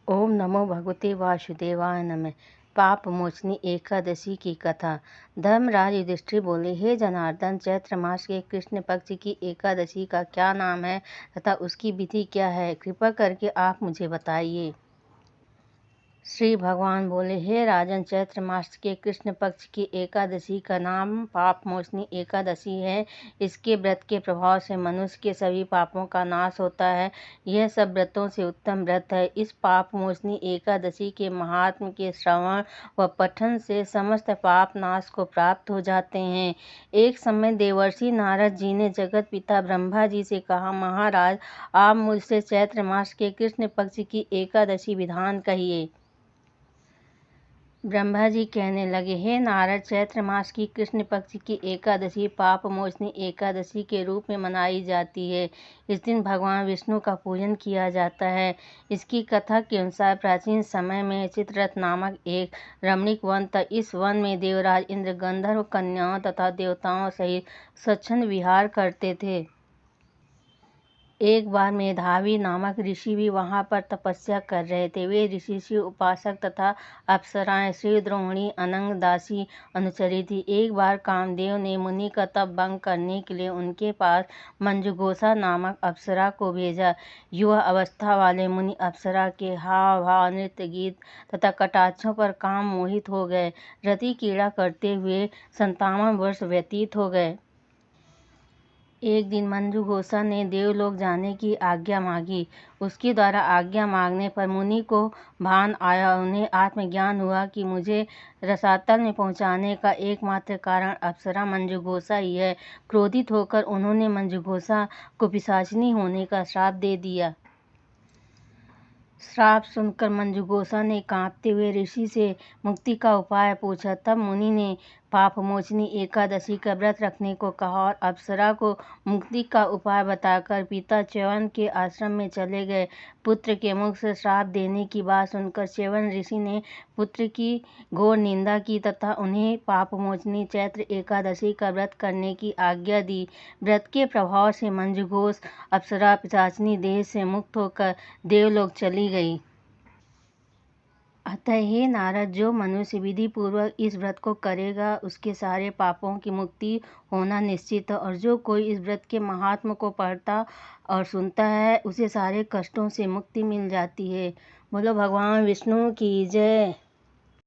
ओम नमो भगवते वासुदेवाय नमः। पाप मोचनी एकादशी की कथा। धर्मराज युधिष्ठिर बोले, हे जनार्दन, चैत्र मास के कृष्ण पक्ष की एकादशी का क्या नाम है तथा उसकी विधि क्या है? कृपा करके आप मुझे बताइए। श्री भगवान बोले, हे राजन, चैत्र मास के कृष्ण पक्ष की एकादशी का नाम पाप मोचनी एकादशी है। इसके व्रत के प्रभाव से मनुष्य के सभी पापों का नाश होता है। यह सब व्रतों से उत्तम व्रत है। इस पाप मोचनी एकादशी के महात्म्य के श्रवण व पठन से समस्त पाप नाश को प्राप्त हो जाते हैं। एक समय देवर्षि नारद जी ने जगत पिता ब्रह्मा जी से कहा, महाराज, आप मुझसे चैत्र मास के कृष्ण पक्ष की एकादशी विधान कहिए। ब्रह्मा जी कहने लगे, हे नारद, चैत्र मास की कृष्ण पक्ष की एकादशी पाप मोचनी एकादशी के रूप में मनाई जाती है। इस दिन भगवान विष्णु का पूजन किया जाता है। इसकी कथा के अनुसार प्राचीन समय में चित्ररथ नामक एक रमणीक वन था। इस वन में देवराज इंद्र गंधर्व कन्याओं तथा देवताओं सहित स्वच्छंद विहार करते थे। एक बार मेधावी नामक ऋषि भी वहां पर तपस्या कर रहे थे। वे ऋषि शिव उपासक तथा अप्सराएं श्रीद्रोहिणी, अनंग, दासी अनुचरी थी। एक बार कामदेव ने मुनि का तप भंग करने के लिए उनके पास मंजुघोषा नामक अप्सरा को भेजा। युवा अवस्था वाले मुनि अप्सरा के हाव भाव, नृत्य, गीत तथा कटाक्षों पर काम मोहित हो गए। रति क्रीड़ा करते हुए 57 वर्ष व्यतीत हो गए। एक दिन मंजुघोषा ने देवलोक जाने की आज्ञा मांगी। उसके द्वारा आज्ञा मांगने पर मुनि को भान आया। उन्हें आत्मज्ञान हुआ कि मुझे रसातल में पहुंचाने का एकमात्र कारण अप्सरा मंजुघोषा ही है। क्रोधित होकर उन्होंने मंजुघोषा को पिशाचिनी होने का श्राप दे दिया। श्राप सुनकर मंजुघोषा ने कांपते हुए ऋषि से मुक्ति का उपाय पूछा। तब मुनि ने पापमोचनी एकादशी का व्रत रखने को कहा और अप्सरा को मुक्ति का उपाय बताकर पिता च्यवन के आश्रम में चले गए। पुत्र के मुख से श्राप देने की बात सुनकर च्यवन ऋषि ने पुत्र की घोर निंदा की तथा उन्हें पापमोचनी चैत्र एकादशी का व्रत करने की आज्ञा दी। व्रत के प्रभाव से मंजुघोष अप्सरा पिशाचिनी देह से मुक्त होकर देवलोक चली गई। अतः हे नारद, जो मनुष्य विधि पूर्वक इस व्रत को करेगा उसके सारे पापों की मुक्ति होना निश्चित है। और जो कोई इस व्रत के महात्म को पढ़ता और सुनता है उसे सारे कष्टों से मुक्ति मिल जाती है। बोलो भगवान विष्णु की जय।